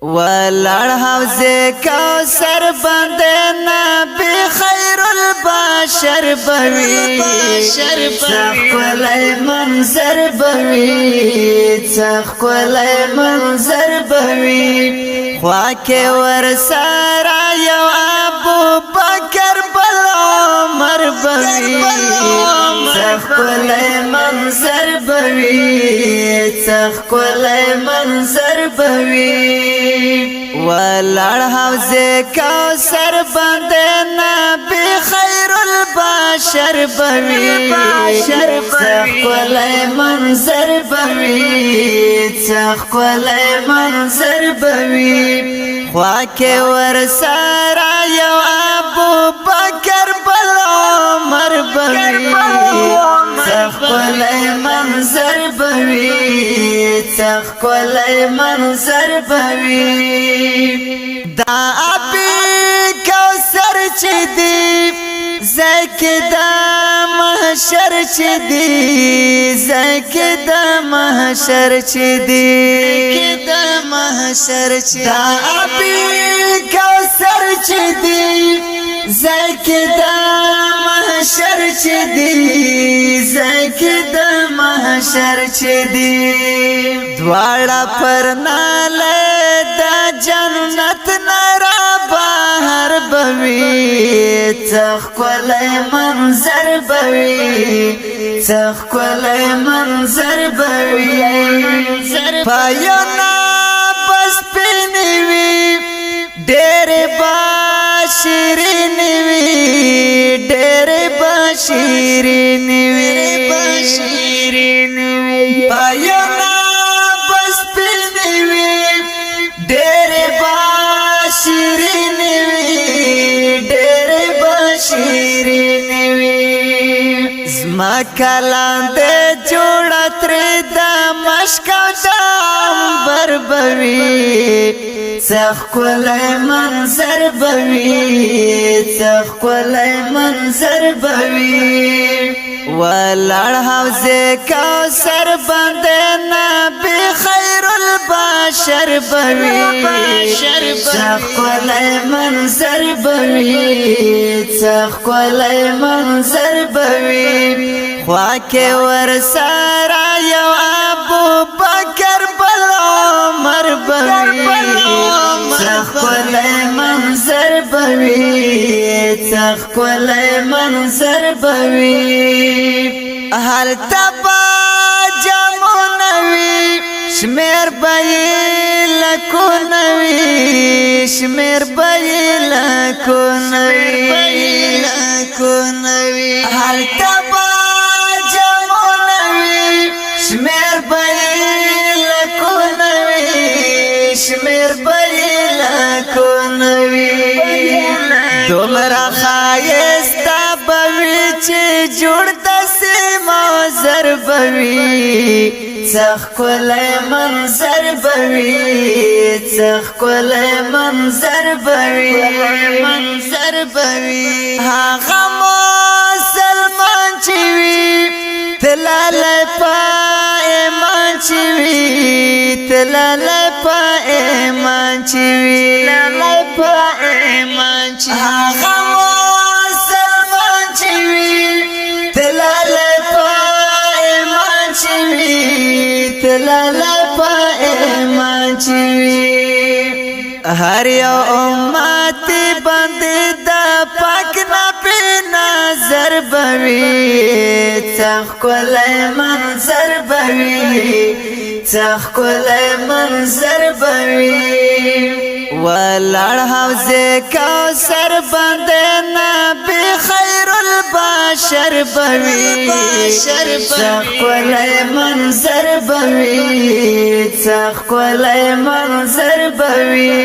ولړ حوض کوثر باندې نبی خیر البشر بوي څخلای منظر بوي څخلای منظر بوي خوا کې ور سره یو ابو بکر بل عمر بوي څخلای منظر بوي څخلای منظر بوي ولړ حوض کوثر باندې نبی خیر البشر بوي څخلای منظر بوي څخلای منظر بوي خوا کې ور سره یو ابو بکر بل عمر بوي څخلای منظر بوي څخلای منظر بوي دا ابي کوثر چې دی زکدا محشر چې دی زکدا محشر چې دی زکدا محشر چې دا ابي کوثر چې دی زکدا محشر چې دی زکدا محشر چې دی دواړه پر ناله د جنت نرا بهر بوي څخلای منظر بوي څخلای منظر بوي پاینا بس پینوي ډېر باشرین وی ډېر باشرین وی پاینا بس پینوي ډېر باشرین وی ډېر باشرین وی زما کلام دې جوړ تر د مشک د عنبر بوي څخلای منظر بوي څخلای منظر بوي ولړ حوض کوثر باندې نبی خیر البشر بوي څخلای منظر بوي څخلای منظر بوي خوا کې ور سره یو ابو بکر بل عمر بوي څخلای منظر بوي څخلای منظر بوي هل تبا جمونوي شمیر بایل کونوي شمیر بایل کونوي هل تبا جمونوي شمیر بایل کونوي شمیر بایل کونوي دومره خایسته بوي چې جوړ داسې منظر بوي څخلای منظر بوي څخلای منظر بوي هغه مسلمان چې وي تلالای په ایمان چې وي تلالای په ایمان چې وي تلالای په ایمان چې هغه مسلمان چې وي تلالای په ایمان چې وي تلالای په ایمان چې وي هر یو امت باندې د پاک نبی نظر بوي څخلای منظر بوي څخلای منظر بوي ولړ حوض کوثر باندې نبی خیر البشر بوي څخلای منظر بوي څخلای منظر بوي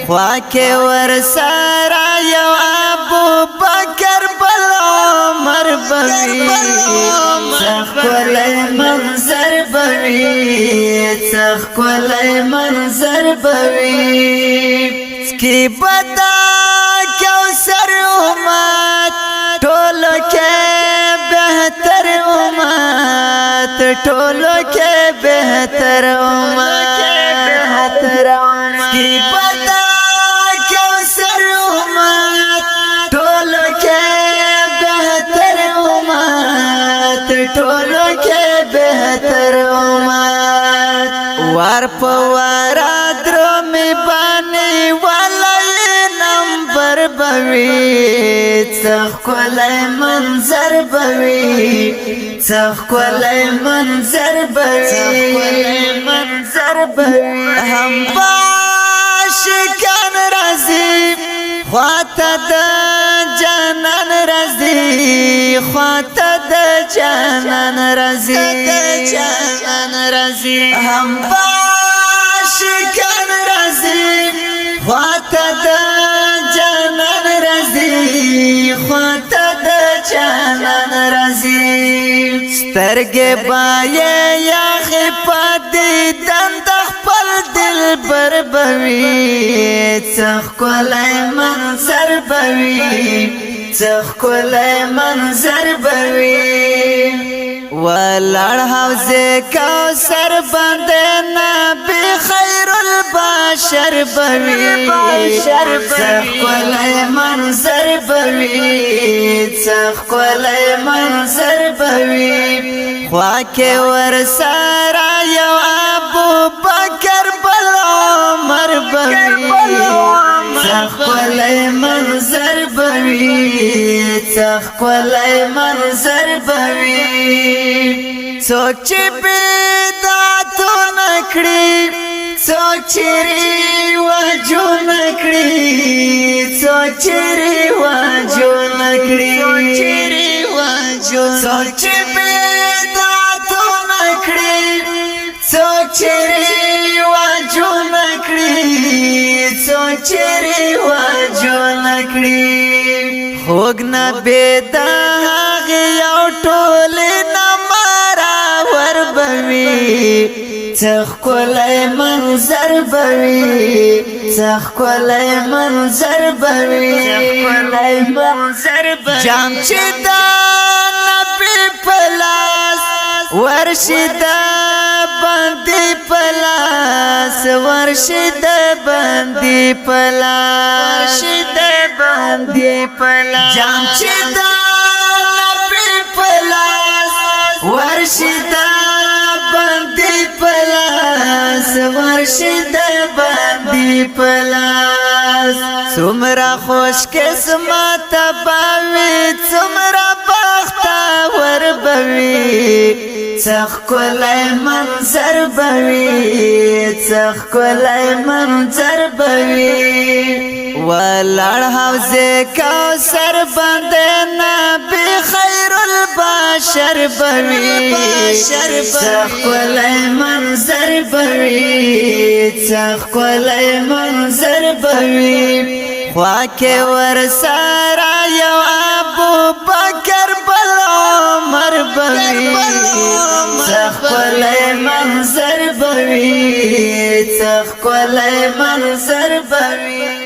خوا کې ور سره یو ابو بکر بل عمر بوي څخلای منظر بوي څخلای منظر بوي کی بدا کوثر امت ټولو کې بهتر امت ټولو کې بهتر امت بدا کوثر امت ټولو کې بهتر امت ټولو کې بهتر امت وار په وار درومې باندې ولای نمبر بوي څخکولای منظر بوي څخکولای منظر بوي هم باشکان رازي خواته د جانان رازي خواته د جانان رازي هم باشکان رازي خواته د جانان رازي خواته د جانان رازي سترګې بایې یا خپدې دند خپل دل بربوي څخکولای منظر بوي څخکولای منظر بوي ولړ حوضه کوثر باندې نبی خیر البشر بوي څخکولای منظر بوي څخکولای منظر بوي خوا کې ورسره یو ابو بکر بل عمر بوي څخکولای منظر بوي څخکولای منظر بوي څوک چې بدعت نکړي څوک چې رواجو نکړي څوک چې رواجو نکړي څوک چې بدعت نکړي څوک چې رواجو نکړي څوک چې رواجو نکړي خوږ نه بېدا هغې یو ټولې نماره ور بوي څخکولای منظر بوي څخکولای منظر بوي جام چې د نبي په لاس ورشي د باندې په لاس ورشي د باندې په لاس جام چې د نبي په لاس ورشي د باندې په لاس ورشي د باندې په لاس څومره خوش قسمت بوي څومره بختور بوي څخکولای منظر بوي څخکولای منظر بوي ولړ حوضه کوثر باندې نبی خیر البشر بوي څخکولای منظر بوي څخکولای منظر بوي خوا کې ورسره یو ابو بکر بل عمر بوي څخکولای منظر بوي څخکولای منظر بوي